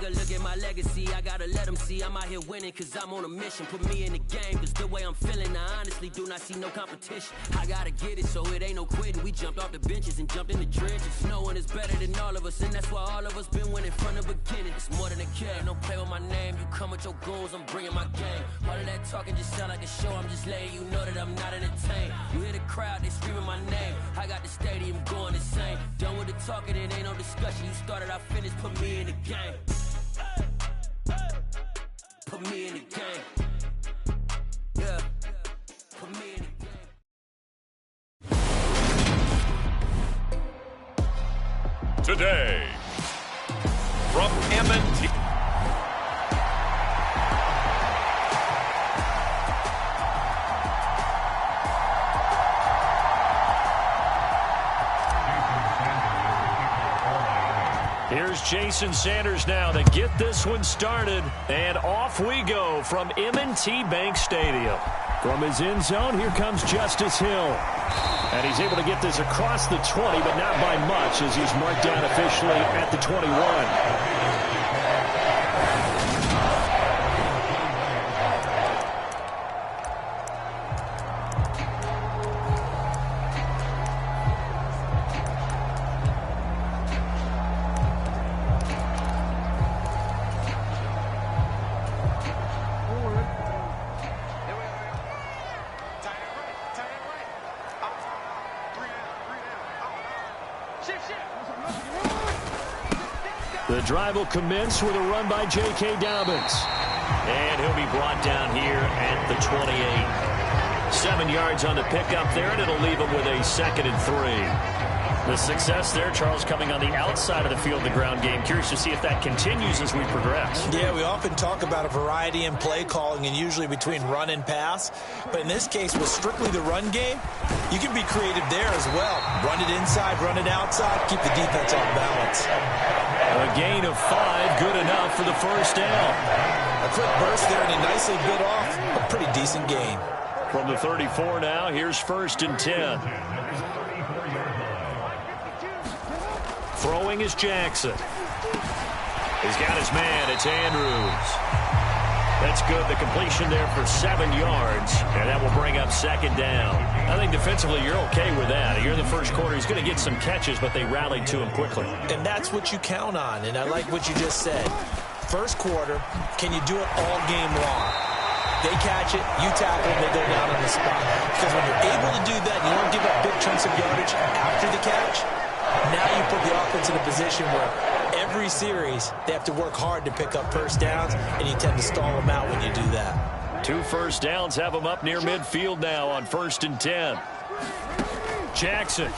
a look at my legacy. I gotta let them see I'm out here winning, cause I'm on a mission. Put me in the game, cause the way I'm feeling, I honestly do not see no competition. I gotta get it, so it ain't no quitting. We jumped off the benches and jumped in the trenches. No one is better than all of us, and that's why all of us been winning from the beginning. It's more than a game, don't play with my name. You come with your goons, I'm bringing my game. All of that talking just sound like a show. I'm just letting you know that I'm not entertained. You hear the crowd, they screaming my name. I got the stadium going insane. Done with the talking, it ain't no discussion. You started, I finished, put me in the game. Put me in the game. Yeah. Put me in the game. Today, from M&T. Here's Jason Sanders now to get this one started. And off we go from M&T Bank Stadium. From his end zone, here comes Justice Hill. And he's able to get this across the 20, but not by much, as he's marked down officially at the 21. The drive will commence with a run by J.K. Dobbins. And he'll be brought down here at the 28. 7 yards on the pickup there, and it'll leave him with a 2nd and 3. The success there, Charles, coming on the outside of the field, the ground game. Curious to see if that continues as we progress. Yeah, we often talk about a variety in play calling and usually between run and pass. But in this case, with strictly the run game, you can be creative there as well. Run it inside, run it outside, keep the defense off balance. A gain of 5, good enough for the first down. A quick burst there, and he nicely bit off a pretty decent gain. From the 34 now, here's 1st and 10. Throwing is Jackson. He's got his man. It's Andrews. That's good. The completion there for 7 yards, and that will bring up 2nd down. I think defensively you're okay with that. Here in the first quarter, he's going to get some catches, but they rallied to him quickly. And that's what you count on, and I like what you just said. First quarter, can you do it all game long? They catch it, you tackle them, they go down on the spot. Because when you're able to do that and you don't give up big chunks of yardage after the catch, now you put the offense in a position where every series they have to work hard to pick up first downs, and you tend to stall them out when you do that. 2 first downs have them up near midfield now on 1st and 10. Jackson.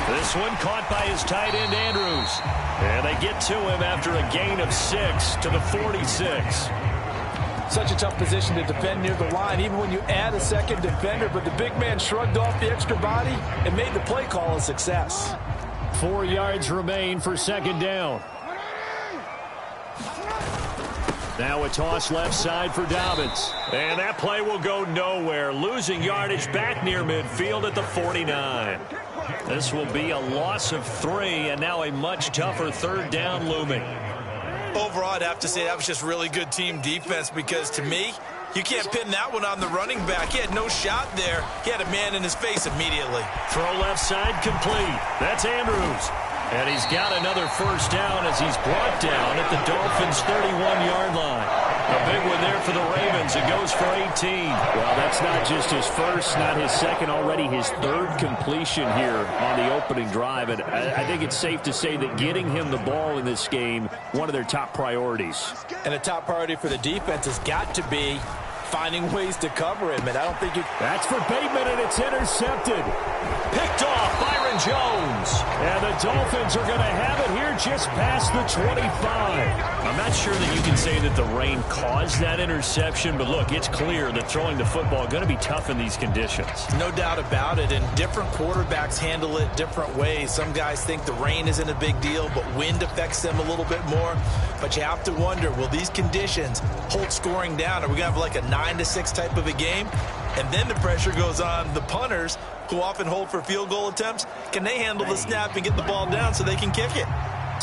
This one caught by his tight end, Andrews. And they get to him after a gain of 6 to the 46. Such a tough position to defend near the line, even when you add a second defender, but the big man shrugged off the extra body and made the play call a success. 4 yards remain for 2nd down. Now a toss left side for Dobbins. And that play will go nowhere, losing yardage back near midfield at the 49. This will be a loss of 3, and now a much tougher 3rd down looming. Overall, I'd have to say that was just really good team defense, because to me, you can't pin that one on the running back. He had no shot there. He had a man in his face immediately. Throw left side complete. That's Andrews. And he's got another first down as he's brought down at the Dolphins' 31-yard line. A big one there for the Ravens. It goes for 18. Well, that's not just his first, not his second, already his 3rd completion here on the opening drive. And I think it's safe to say that getting him the ball in this game, one of their top priorities. And a top priority for the defense has got to be finding ways to cover him, and I don't think you... That's for Bateman, and it's intercepted. Picked off Byron Jones. And the Dolphins are going to have it here just past the 25. I'm not sure that you can say that the rain caused that interception, but look, it's clear that throwing the football is going to be tough in these conditions. No doubt about it, and different quarterbacks handle it different ways. Some guys think the rain isn't a big deal, but wind affects them a little bit more. But you have to wonder, will these conditions hold scoring down? Are we going to have like a 9-6 type of a game? And then the pressure goes on the punters, who often hold for field goal attempts. Can they handle the snap and get the ball down so they can kick it?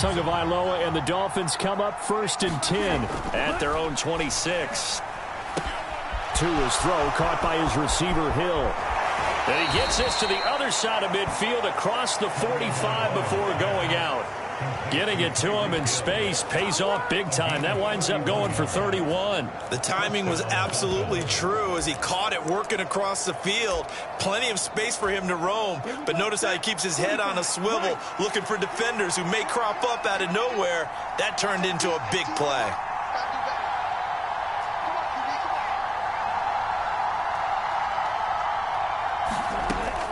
Tagovailoa and the Dolphins come up 1st and 10 at their own 26. Tua's throw caught by his receiver Hill. And he gets this to the other side of midfield across the 45 before going out. Getting it to him in space pays off big time. That winds up going for 31. The timing was absolutely true as he caught it working across the field. Plenty of space for him to roam. But notice how he keeps his head on a swivel, looking for defenders who may crop up out of nowhere. That turned into a big play.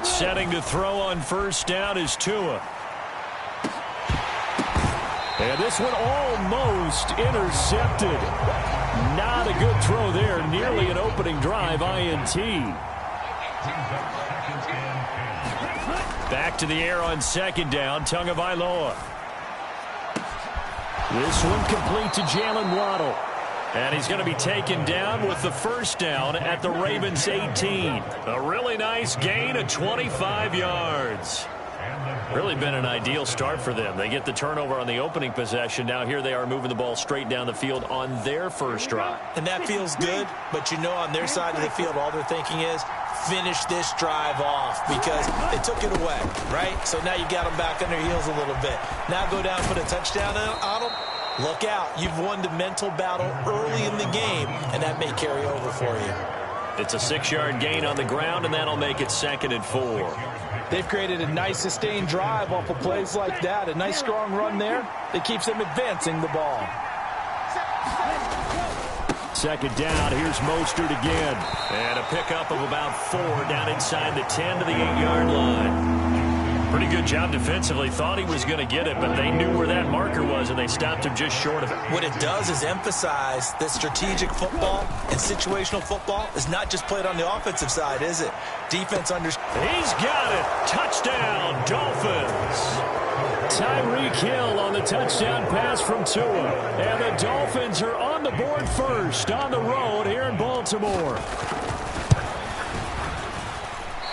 Setting to throw on 1st down is Tua. And this one almost intercepted. Not a good throw there. Nearly an opening drive INT. Back to the air on 2nd down. Tagovailoa. This one complete to Jalen Waddle. And he's going to be taken down with the 1st down at the Ravens 18. A really nice gain of 25 yards. Really been an ideal start for them. They get the turnover on the opening possession. Now here they are moving the ball straight down the field on their 1st drive. And that feels good, but you know on their side of the field all they're thinking is finish this drive off because they took it away, right? So now you got them back on their heels a little bit. Now go down, put a touchdown on them. Look out. You've won the mental battle early in the game, and that may carry over for you. It's a 6-yard gain on the ground, and that'll make it 2nd and 4. They've created a nice sustained drive off of plays like that. A nice strong run there that keeps them advancing the ball. 2nd down. Here's Mostert again. And a pickup of about 4 down inside the 10 to the 8-yard line. Pretty good job defensively. Thought he was going to get it, but they knew where that marker was, and they stopped him just short of it. What it does is emphasize that strategic football and situational football is not just played on the offensive side, is it? Defense He's got it. Touchdown, Dolphins. Tyreek Hill on the touchdown pass from Tua. And the Dolphins are on the board first on the road here in Baltimore.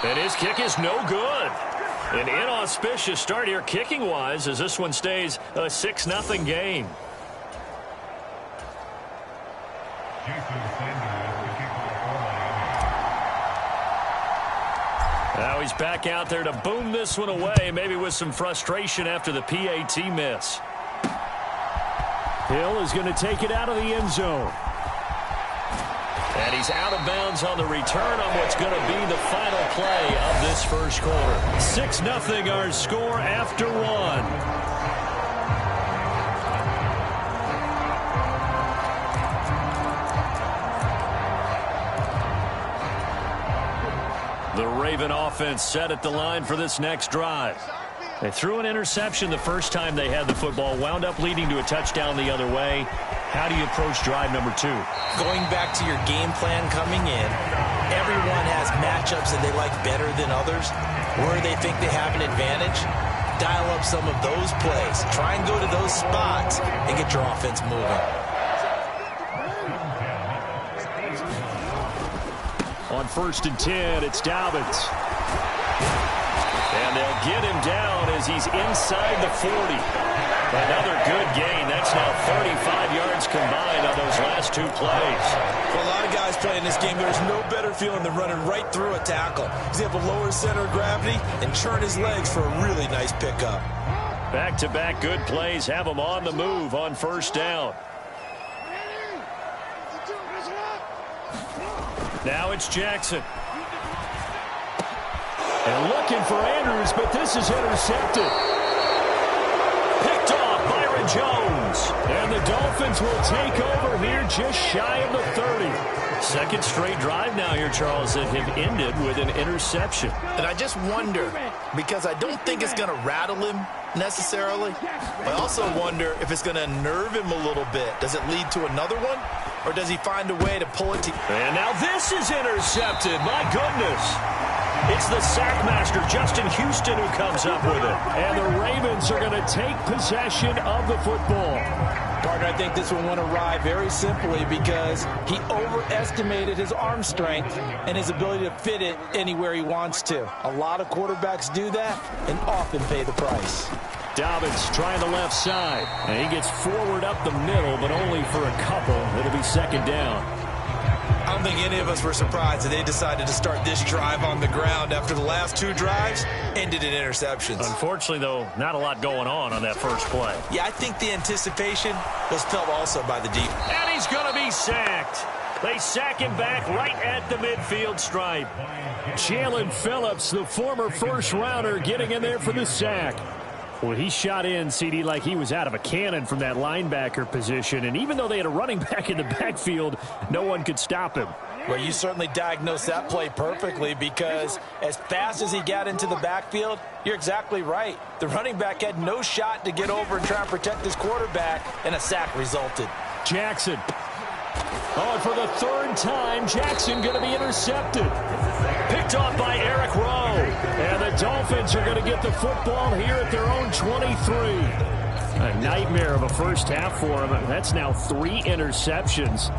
And his kick is no good. An inauspicious start here kicking-wise as this one stays a 6-0 game. Now he's back out there to boom this one away, maybe with some frustration after the PAT miss. Hill is going to take it out of the end zone. And he's out of bounds on the return on what's going to be the final play of this 1st quarter. 6-0 our score after 1. The Raven offense set at the line for this next drive. They threw an interception the first time they had the football, wound up leading to a touchdown the other way. How do you approach drive number 2? Going back to your game plan coming in, everyone has matchups that they like better than others, where they think they have an advantage. Dial up some of those plays. Try and go to those spots and get your offense moving. On 1st and 10, it's Dobbins. And they'll get him down as he's inside the 40. Another good gain. That's now 35 yards combined on those last 2 plays. For a lot of guys playing this game, there's no better feeling than running right through a tackle. He's able to lower his center of gravity and churn his legs for a really nice pickup. Back-to-back good plays have him on the move on 1st down. Now it's Jackson. And looking for Andrews, but this is intercepted. Picked off Byron Jones. And the Dolphins will take over here just shy of the 30. 2nd straight drive now here, Charles, that have ended with an interception. And I just wonder, because I don't think it's going to rattle him necessarily. I also wonder if it's going to nerve him a little bit. Does it lead to another one? Or does he find a way to pull it together? And now this is intercepted. My goodness. It's the sack master, Justin Houston, who comes up with it. And the Ravens are going to take possession of the football. Partner, I think this one went awry very simply because he overestimated his arm strength and his ability to fit it anywhere he wants to. A lot of quarterbacks do that and often pay the price. Dobbins trying the left side. And he gets forward up the middle, but only for a couple. It'll be second down. I don't think any of us were surprised that they decided to start this drive on the ground after the last 2 drives ended in interceptions. Unfortunately, though, not a lot going on that first play. Yeah, I think the anticipation was felt also by the deep. And he's going to be sacked. They sack him back right at the midfield stripe. Jalen Phillips, the former first-rounder, getting in there for the sack. Well, he shot in, CD, like he was out of a cannon from that linebacker position. And even though they had a running back in the backfield, no one could stop him. Well, you certainly diagnosed that play perfectly because as fast as he got into the backfield, you're exactly right. The running back had no shot to get over and try and protect his quarterback, and a sack resulted. Jackson. Oh, and for the 3rd time, Jackson going to be intercepted. Picked off by Eric Rowe. And the Dolphins are going to get the football here at their own 23. A nightmare of a first half for him. That's now 3 interceptions.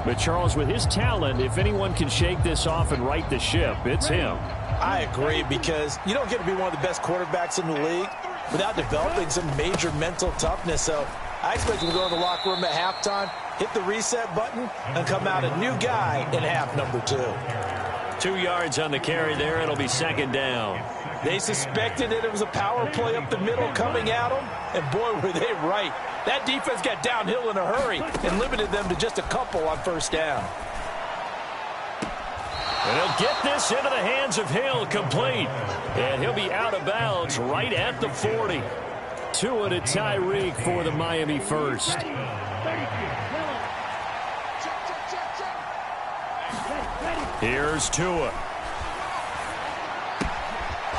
But Charles, with his talent, if anyone can shake this off and right the ship, it's him. I agree, because you don't get to be one of the best quarterbacks in the league without developing some major mental toughness. So I expect him to go in the locker room at halftime, hit the reset button, and come out a new guy in half number 2. 2 yards on the carry there. It'll be second down. They suspected that it was a power play up the middle coming at them, and boy, were they right. That defense got downhill in a hurry and limited them to just a couple on first down. And he'll get this into the hands of Hill, complete. And he'll be out of bounds right at the 40. Tua to Tyreek for the Miami first. Here's Tua.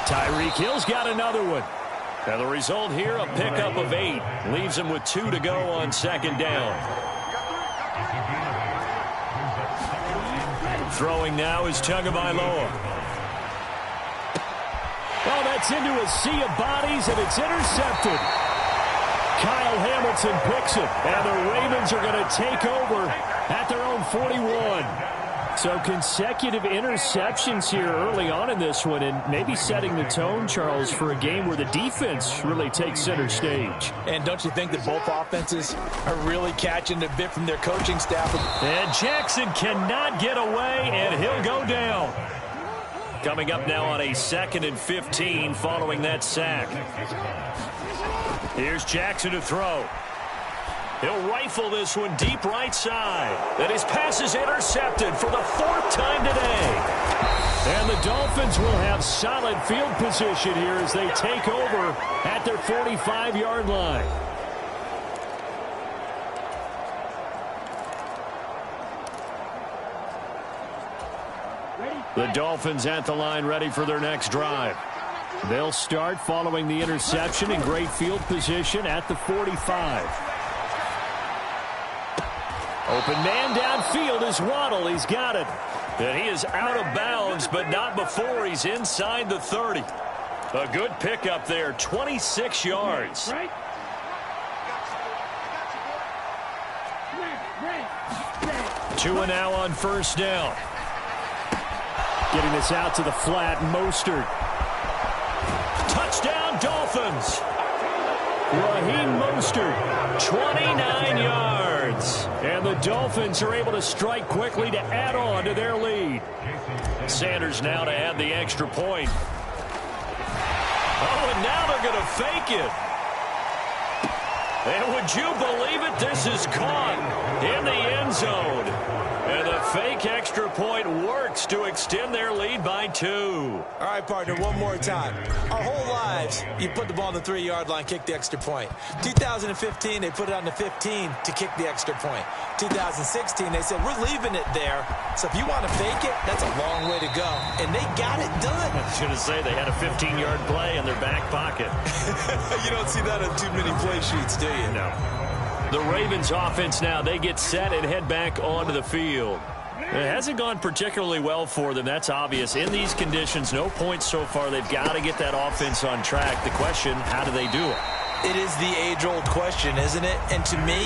Tyreek Hill's got another one. Now the result here, a pickup of 8. Leaves him with 2 to go on second down. Throwing now is Tagovailoa. Oh, that's into a sea of bodies, and it's intercepted. Kyle Hamilton picks it, and the Ravens are going to take over at their own 41. So consecutive interceptions here early on in this one, and maybe setting the tone, Charles, for a game where the defense really takes center stage. And don't you think that both offenses are really catching a bit from their coaching staff? And Jackson cannot get away, and he'll go down. Coming up now on a 2nd and 15 following that sack. Here's Jackson to throw. He'll rifle this one deep right side. And his pass is intercepted for the 4th time today. And the Dolphins will have solid field position here as they take over at their 45-yard line. The Dolphins at the line ready for their next drive. They'll start following the interception in great field position at the 45. Open man downfield is Waddle. He's got it. And he is out of bounds, but not before he's inside the 30. A good pickup there, 26 yards. Tua now on first down. Getting this out to the flat, Mostert. Touchdown, Dolphins. Raheem Mostert, 29 yards. And the Dolphins are able to strike quickly to add on to their lead. Sanders now to add the extra point. Oh, and now they're going to fake it. And would you believe it? This is caught in the end zone. And the fake extra point works to extend their lead by 2. All right, partner, one more time. Our whole lives, you put the ball on the 3-yard line, kick the extra point. 2015, they put it on the 15 to kick the extra point. 2016, they said, we're leaving it there. So if you want to fake it, that's a long way to go. And they got it done. I was going to say they had a 15-yard play in their back pocket. You don't see that on too many play sheets, do you? No. The Ravens offense now, they get set and head back onto the field. It hasn't gone particularly well for them. That's obvious. In these conditions, no points so far. They've got to get that offense on track. The question, how do they do it? It is the age-old question, isn't it? And to me,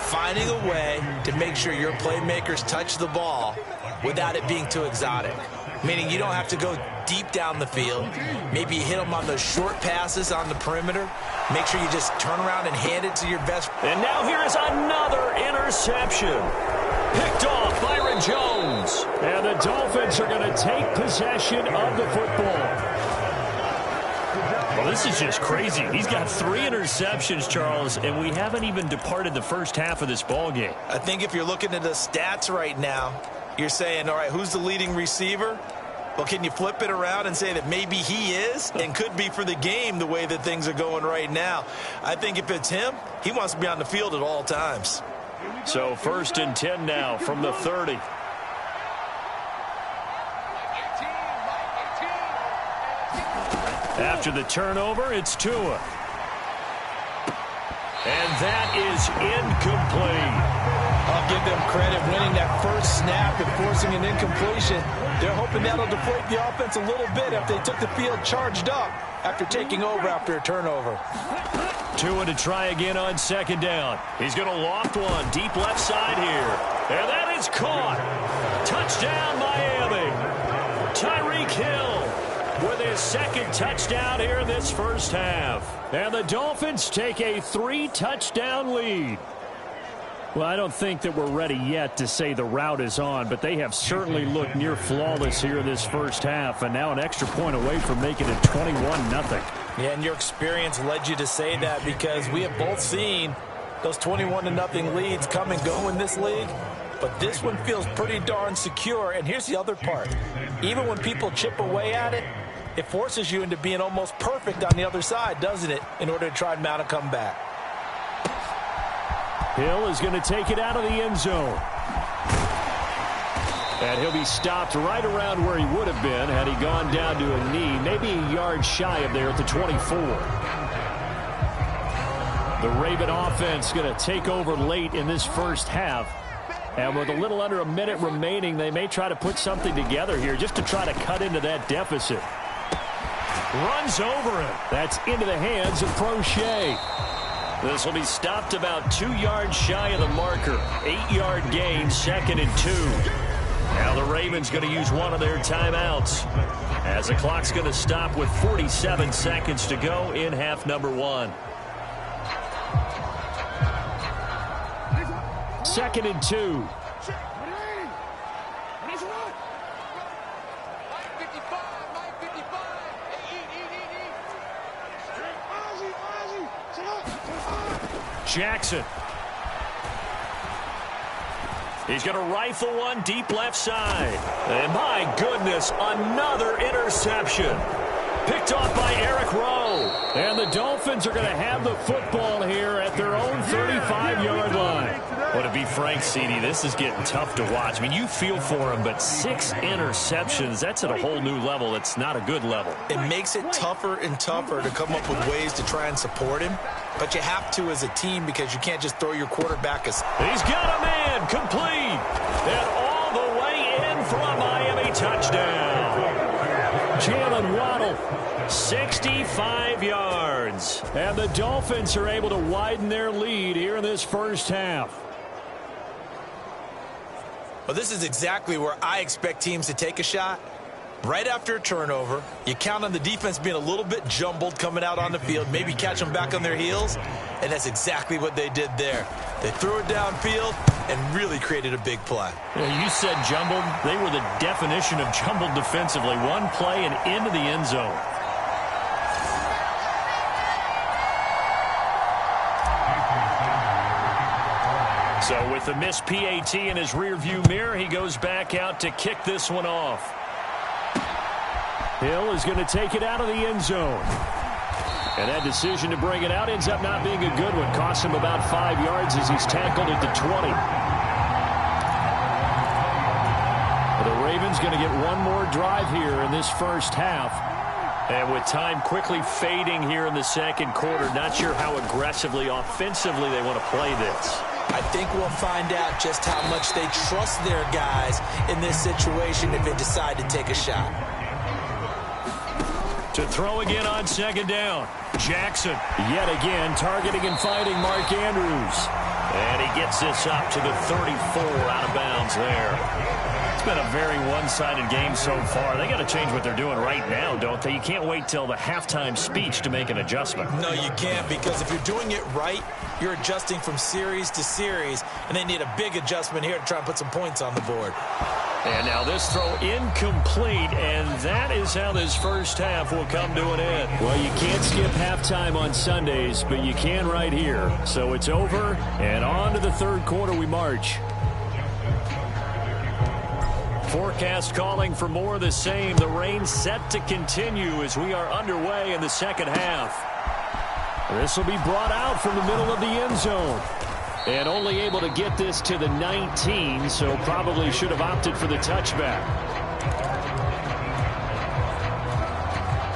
finding a way to make sure your playmakers touch the ball without it being too exotic. Meaning you don't have to go deep down the field. Maybe you hit them on those short passes on the perimeter. Make sure you just turn around and hand it to your best. And now here is another interception. Picked off Byron Jones. And the Dolphins are going to take possession of the football. Well, this is just crazy. He's got 3 interceptions, Charles, and we haven't even departed the first half of this ball game. I think if you're looking at the stats right now, you're saying, all right, who's the leading receiver? Well, can you flip it around and say that maybe he is and could be for the game the way that things are going right now? I think if it's him, he wants to be on the field at all times. So 1st and 10 now from the 30. After the turnover, it's Tua. And that is incomplete. I'll give them credit winning that first snap and forcing an incompletion. They're hoping that'll deflate the offense a little bit if they took the field charged up after taking over after a turnover. Tua to try again on 2nd down. He's going to loft one deep left side here. And that is caught. Touchdown, Miami. Tyreek Hill with his 2nd touchdown here in this first half. And the Dolphins take a 3-touchdown lead. Well, I don't think that we're ready yet to say the route is on, but they have certainly looked near flawless here in this first half, and now an extra point away from making it 21-0. Yeah, and your experience led you to say that because we have both seen those 21-0 leads come and go in this league. But this one feels pretty darn secure. And here's the other part. Even when people chip away at it, it forces you into being almost perfect on the other side, doesn't it, in order to try and mount a comeback. Hill is going to take it out of the end zone. And he'll be stopped right around where he would have been had he gone down to a knee, maybe a yard shy of there at the 24. The Raven offense going to take over late in this first half. And with a little under a minute remaining, they may try to put something together here just to try to cut into that deficit. Runs over him. That's into the hands of Prochet. This will be stopped about 2 yards shy of the marker. 8-yard gain, 2nd and 2. Now the Ravens going to use one of their timeouts as the clock's going to stop with 47 seconds to go in half number 1. 2nd and 2. Jackson. He's going to rifle one deep left side. And my goodness, another interception. Picked off by Eric Rowe. And the Dolphins are going to have the football here at their own 35-yard line. Well, to be frank, CD, this is getting tough to watch. I mean, you feel for him, but 6 interceptions, that's at a whole new level. It's not a good level. It makes it tougher and tougher to come up with ways to try and support him. But you have to as a team because you can't just throw your quarterback. He's got a man complete. And all the way in for a Miami touchdown. Jalen Waddle. 65 yards. And the Dolphins are able to widen their lead here in this first half. Well, this is exactly where I expect teams to take a shot. Right after a turnover, you count on the defense being a little bit jumbled coming out on the field, maybe catch them back on their heels, and that's exactly what they did there. They threw it downfield and really created a big play. Yeah, you said jumbled. They were the definition of jumbled defensively. One play and into the end zone. So with the missed PAT in his rearview mirror, he goes back out to kick this one off. Hill is going to take it out of the end zone. And that decision to bring it out ends up not being a good one. Costs him about 5 yards as he's tackled at the 20. The Ravens going to get one more drive here in this first half. And with time quickly fading here in the second quarter, not sure how aggressively, offensively they want to play this. I think we'll find out just how much they trust their guys in this situation if they decide to take a shot. To throw again on second down. Jackson. Yet again targeting and finding Mark Andrews. And he gets this up to the 34 out of bounds there. It's been a very one-sided game so far. They got to change what they're doing right now, don't they? You can't wait till the halftime speech to make an adjustment. No, you can't, because if you're doing it right, you're adjusting from series to series, and they need a big adjustment here to try and put some points on the board. And now this throw incomplete, and that is how this first half will come to an end. Well, you can't skip halftime on Sundays, but you can right here. So it's over, and on to the third quarter we march. Forecast calling for more of the same. The rain set to continue as we are underway in the second half. This will be brought out from the middle of the end zone. And only able to get this to the 19, so probably should have opted for the touchback.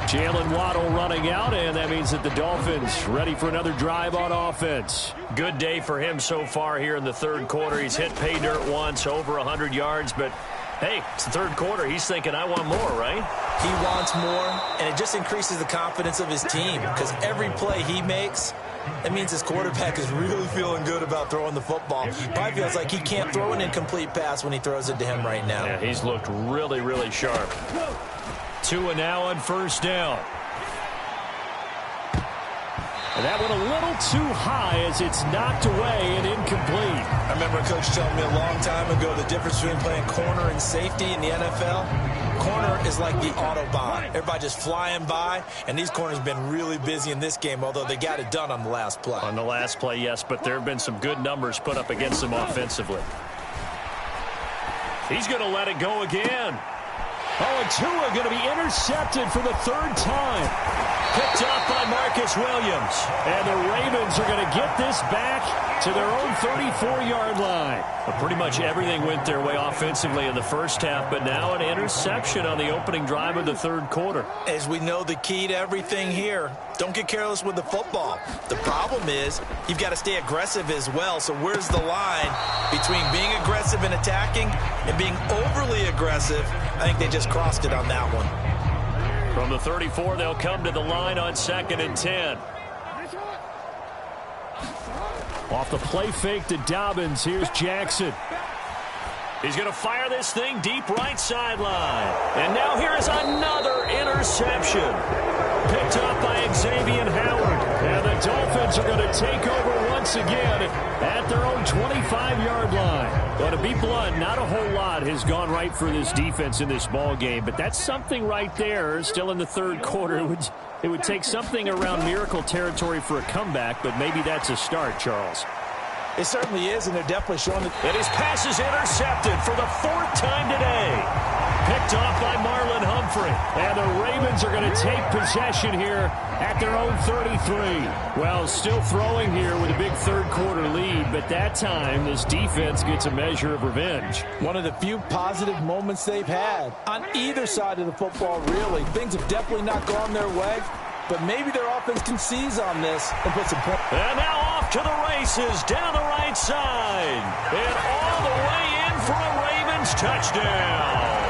Jalen Waddle running out, and that means that the Dolphins ready for another drive on offense. Good day for him so far here in the third quarter. He's hit pay dirt once, over 100 yards, but hey, it's the third quarter. He's thinking, I want more, right? He wants more, and it just increases the confidence of his team, because every play he makes, that means his quarterback is really feeling good about throwing the football. Probably feels like he can't throw an incomplete pass when he throws it to him right now. Yeah, he's looked really, really sharp. Tua now on first down. And that went a little too high as it's knocked away and incomplete. I remember a coach telling me a long time ago the difference between playing corner and safety in the NFL. Corner is like the Autobahn. Everybody just flying by, and these corners have been really busy in this game, although they got it done on the last play. On the last play, yes, but there have been some good numbers put up against them offensively. He's going to let it go again. Oh, and Tua going to be intercepted for the third time. Picked off by Marcus Williams. And the Ravens are going to get this back to their own 34-yard line. But pretty much everything went their way offensively in the first half, but now an interception on the opening drive of the third quarter. As we know, the key to everything here, don't get careless with the football. The problem is you've got to stay aggressive as well. So where's the line between being aggressive and attacking and being overly aggressive? I think they just crossed it on that one. From the 34, they'll come to the line on 2nd and 10. Off the play fake to Dobbins, here's Jackson. He's going to fire this thing deep right sideline. And now here is another interception. Picked up by Xavier Howard. And the Dolphins are going to take over once again at their own 25-yard line. Well, to be blunt, not a whole lot has gone right for this defense in this ball game, but that's something right there. Still in the third quarter, it would take something around miracle territory for a comeback, but maybe that's a start, Charles. It certainly is, and they're definitely showing it. And his pass is intercepted for the 4th time today. Picked off by Marlon Humphrey. And the Ravens are going to take possession here at their own 33. Well, still throwing here with a big third quarter lead, but that time this defense gets a measure of revenge. One of the few positive moments they've had on either side of the football, really. Things have definitely not gone their way, but maybe their offense can seize on this and put some points. And now off to the races down the right side. And all the way in for a Ravens touchdown.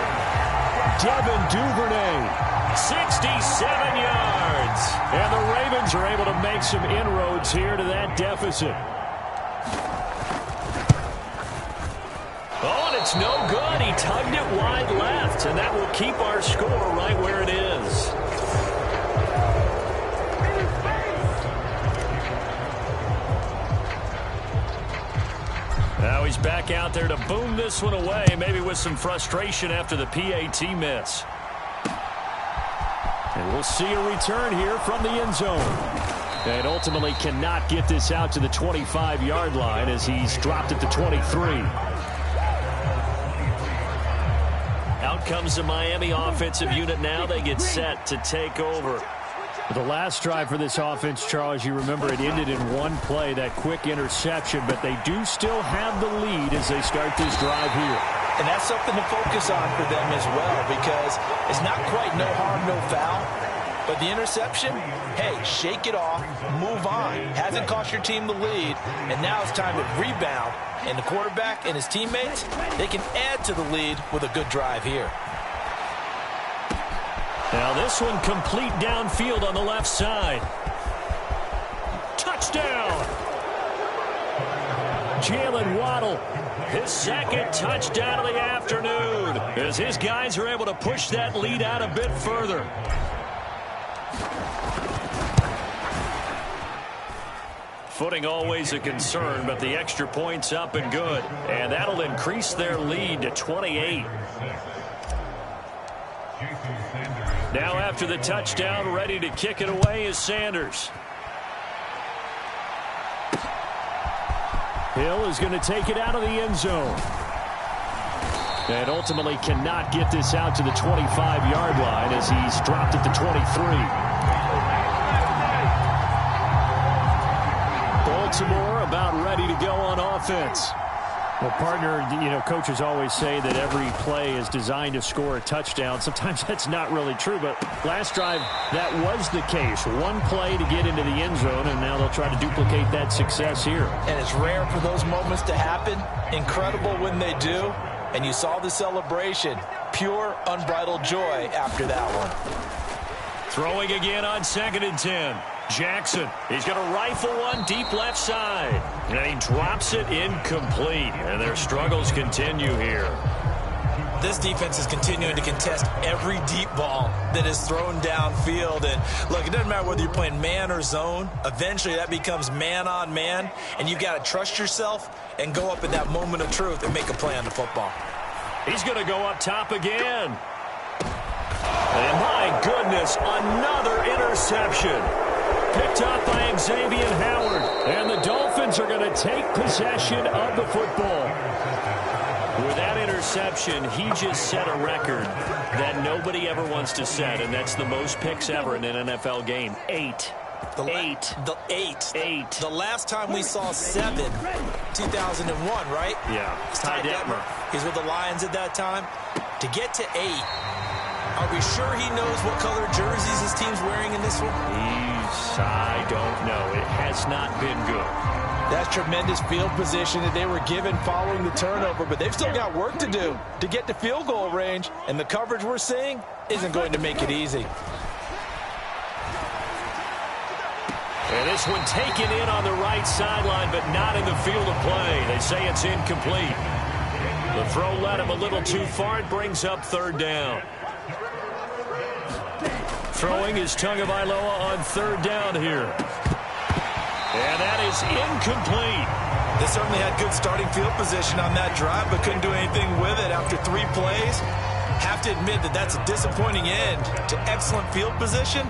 Devin Duvernay, 67 yards. And the Ravens are able to make some inroads here to that deficit. Oh, and it's no good. He tugged it wide left, and that will keep our score right where it is. Now he's back out there to boom this one away, maybe with some frustration after the PAT miss. And we'll see a return here from the end zone. And ultimately cannot get this out to the 25-yard line as he's dropped at the 23. Out comes the Miami offensive unit now. They get set to take over. The last drive for this offense, Charles, you remember it ended in one play, that quick interception, but they do still have the lead as they start this drive here. And that's something to focus on for them as well, because it's not quite no harm, no foul. But the interception, hey, shake it off, move on. Hasn't cost your team the lead, and now it's time to rebound. And the quarterback and his teammates, they can add to the lead with a good drive here. Now this one complete downfield on the left side. Touchdown! Jalen Waddle. His second touchdown of the afternoon as his guys are able to push that lead out a bit further. Footing always a concern, but the extra point's up and good. And that'll increase their lead to 28. Now after the touchdown, ready to kick it away is Sanders. Hill is going to take it out of the end zone. And ultimately cannot get this out to the 25-yard line as he's dropped at the 23. Baltimore about ready to go on offense. Well, partner, coaches always say that every play is designed to score a touchdown. Sometimes that's not really true, but last drive, that was the case. One play to get into the end zone, and now they'll try to duplicate that success here. And it's rare for those moments to happen. Incredible when they do. And you saw the celebration. Pure, unbridled joy after that one. Throwing again on 2nd and 10. Jackson, he's going to rifle one deep left side. And he drops it incomplete. And their struggles continue here. This defense is continuing to contest every deep ball that is thrown downfield. And look, it doesn't matter whether you're playing man or zone. Eventually that becomes man on man. And you've got to trust yourself and go up at that moment of truth and make a play on the football. He's going to go up top again. And my goodness, another interception. Picked up by Xavier Howard. And the Dolphins are going to take possession of the football. With that interception, he just set a record that nobody ever wants to set, and that's the most picks ever in an NFL game. 8. The last time we saw 7, 2001, right? Yeah. Ty Detmer. He's with the Lions at that time. To get to 8, are we sure he knows what color jerseys his team's wearing in this one? I don't know. It has not been good. That's tremendous field position that they were given following the turnover, but they've still got work to do to get to field goal range, and the coverage we're seeing isn't going to make it easy. And this one taken in on the right sideline, but not in the field of play. They say it's incomplete. The throw led him a little too far. It brings up 3rd down. Throwing is Tagovailoa on 3rd down here. And that is incomplete. They certainly had good starting field position on that drive, but couldn't do anything with it after 3 plays. Have to admit that that's a disappointing end to excellent field position.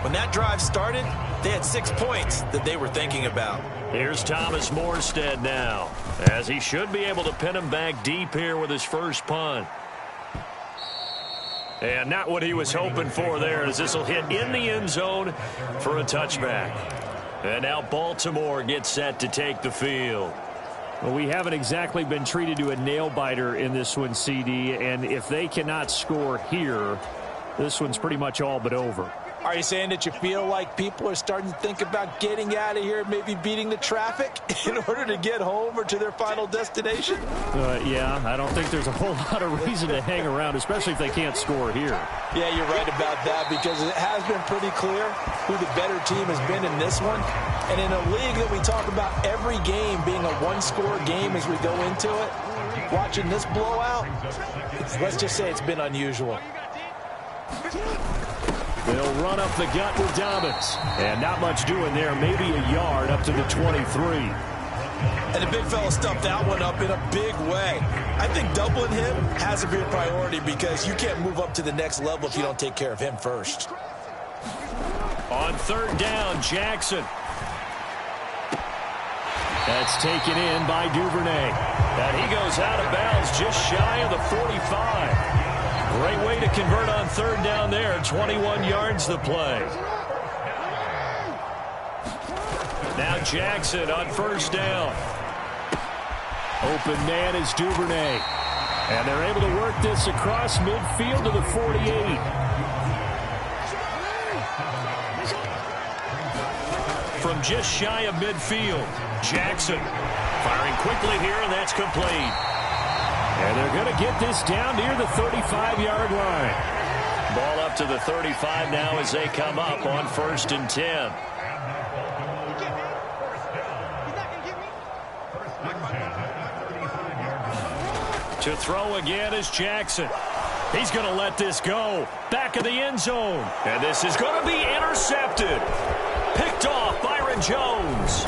When that drive started, they had 6 points that they were thinking about. Here's Thomas Morstead now, as he should be able to pin him back deep here with his first punt. And not what he was hoping for there, as this will hit in the end zone for a touchback. And now Baltimore gets set to take the field. Well, we haven't exactly been treated to a nail-biter in this one, CD, and if they cannot score here, this one's pretty much all but over. Are you saying that you feel like people are starting to think about getting out of here, maybe beating the traffic in order to get home or to their final destination? Yeah, I don't think there's a whole lot of reason to hang around, especially if they can't score here. Yeah, you're right about that, because it has been pretty clear who the better team has been in this one. And in a league that we talk about every game being a one-score game as we go into it, watching this blowout, let's just say it's been unusual. They'll run up the gut with Dobbins. And not much doing there. Maybe a yard up to the 23. And the big fella stuffed that one up in a big way. I think doubling him has to be a priority, because you can't move up to the next level if you don't take care of him first. On 3rd down, Jackson. That's taken in by Duvernay. And he goes out of bounds just shy of the 45. Great way to convert on 3rd down there. 21 yards the play. Now Jackson on 1st down. Open man is Duvernay. And they're able to work this across midfield to the 48. From just shy of midfield, Jackson firing quickly here, and that's complete. And they're going to get this down near the 35-yard line. Ball up to the 35 now as they come up on 1st and 10. To throw again is Jackson. He's going to let this go. Back of the end zone. And this is going to be intercepted. Picked off Byron Jones.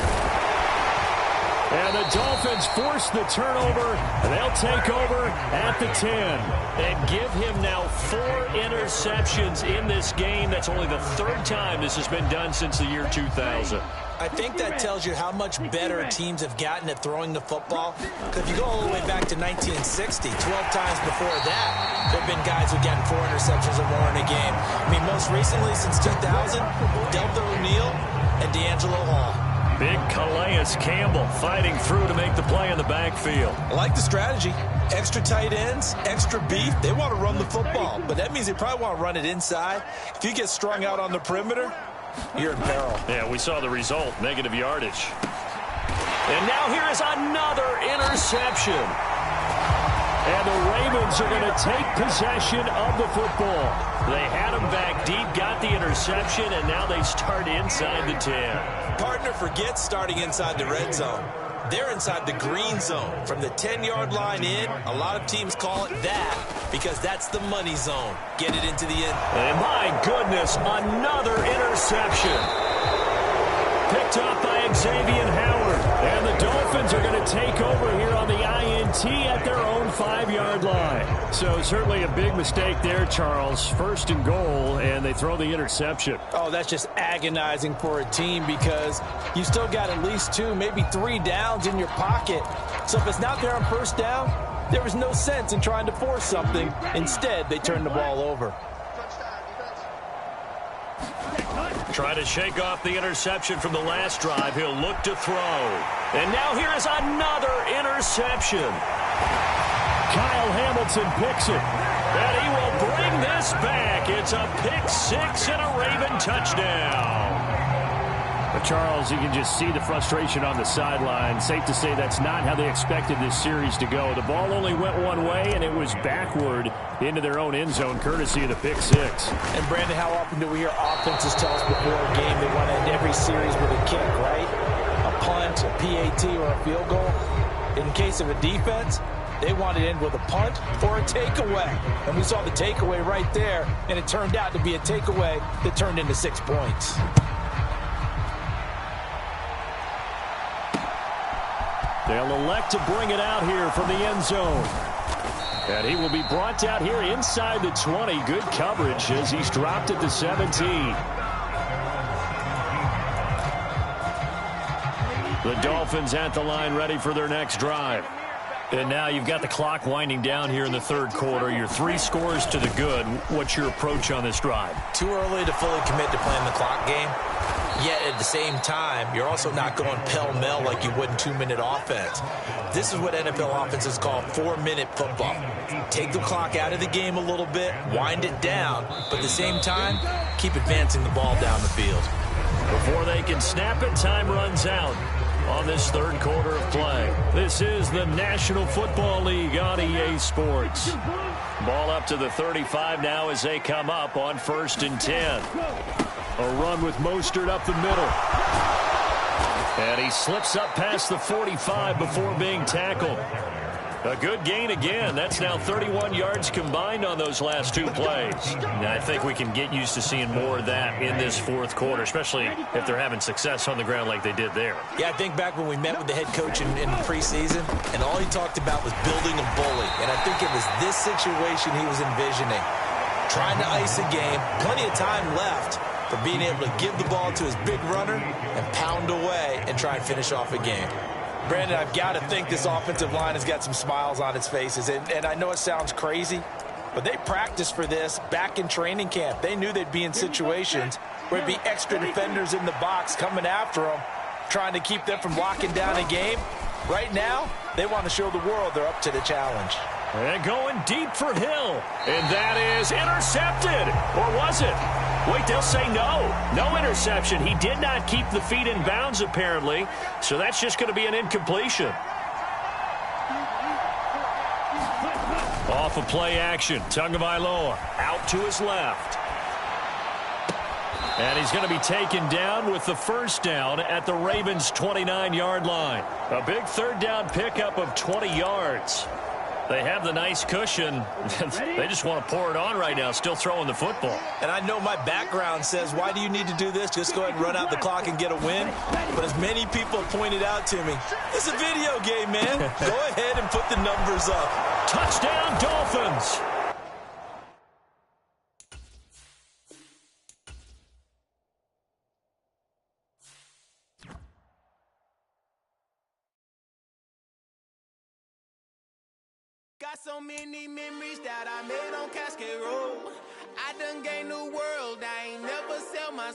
And the Dolphins force the turnover. And they'll take over at the 10. And give him now 4 interceptions in this game. That's only the 3rd time this has been done since the year 2000. I think that tells you how much better teams have gotten at throwing the football. Because if you go all the way back to 1960, 12 times before that, there have been guys who've gotten 4 interceptions or more in a game. I mean, most recently, since 2000, Delta O'Neal and D'Angelo Hall. Big Calais Campbell fighting through to make the play in the backfield. I like the strategy. Extra tight ends, extra beef. They want to run the football, but that means they probably want to run it inside. If you get strung out on the perimeter, you're in peril. Yeah, we saw the result, negative yardage. And now here is another interception. And the Ravens are going to take possession of the football. They had him back deep, got the interception, and now they start inside the 10. Partner forgets starting inside the red zone. They're inside the green zone. From the 10-yard line in, a lot of teams call it that because that's the money zone. Get it into the end. And my goodness, another interception. Picked up by Xavier Howard. And the Dolphins are going to take over here on the INT at their own 5-yard line. So certainly a big mistake there, Charles. 1st and goal, and they throw the interception. Oh, that's just agonizing for a team because you still got at least 2, maybe 3 downs in your pocket. So if it's not there on 1st down, there was no sense in trying to force something. Instead, they turned the ball over. Try to shake off the interception from the last drive. He'll look to throw. And now here is another interception. Kyle Hamilton picks it. And he will bring this back. It's a pick 6 and a Raven touchdown. But Charles, you can just see the frustration on the sideline. Safe to say that's not how they expected this series to go. The ball only went one way, and it was backward into their own end zone, courtesy of the pick 6. And, Brandon, how often do we hear offenses tell us before a game they want to end every series with a kick, right? A punt, a PAT, or a field goal. In case of a defense, they want to end with a punt or a takeaway. And we saw the takeaway right there, and it turned out to be a takeaway that turned into 6 points. They'll elect to bring it out here from the end zone. And he will be brought down here inside the 20. Good coverage as he's dropped at the 17. The Dolphins at the line ready for their next drive. And now you've got the clock winding down here in the 3rd quarter. Your 3 scores to the good. What's your approach on this drive? Too early to fully commit to playing the clock game. Yet at the same time, you're also not going pell-mell like you would in 2-minute offense. This is what NFL offenses call 4-minute football. Take the clock out of the game a little bit, wind it down, but at the same time, keep advancing the ball down the field. Before they can snap it, time runs out on this 3rd quarter of play. This is the National Football League on EA Sports. Ball up to the 35 now as they come up on 1st and 10. A run with Mostert up the middle. And he slips up past the 45 before being tackled. A good gain again. That's now 31 yards combined on those last 2 plays. And I think we can get used to seeing more of that in this 4th quarter, especially if they're having success on the ground like they did there. Yeah, I think back when we met with the head coach in preseason, and all he talked about was building a bully. And I think it was this situation he was envisioning. Trying to ice a game, plenty of time left for being able to give the ball to his big runner and pound away and try and finish off a game. Brandon, I've got to think this offensive line has got some smiles on its faces. And I know it sounds crazy, but they practiced for this back in training camp. They knew they'd be in situations where it'd be extra defenders in the box coming after them, trying to keep them from locking down a game. Right now, they want to show the world they're up to the challenge. And going deep for Hill. And that is intercepted. Or was it? Wait, they'll say no. No interception. He did not keep the feet in bounds, apparently. So that's just going to be an incompletion. Off of play action. Tagovailoa out to his left. And he's going to be taken down with the first down at the Ravens' 29-yard line. A big third down pickup of 20 yards. They have the nice cushion. They just want to pour it on right now, still throwing the football. And I know my background says, why do you need to do this? Just go ahead and run out the clock and get a win. But as many people pointed out to me, it's a video game, man. Go ahead and put the numbers up. Touchdown, Dolphins. Got so many memories that I made on Cascade Road. I done gained the world, I ain't never sell my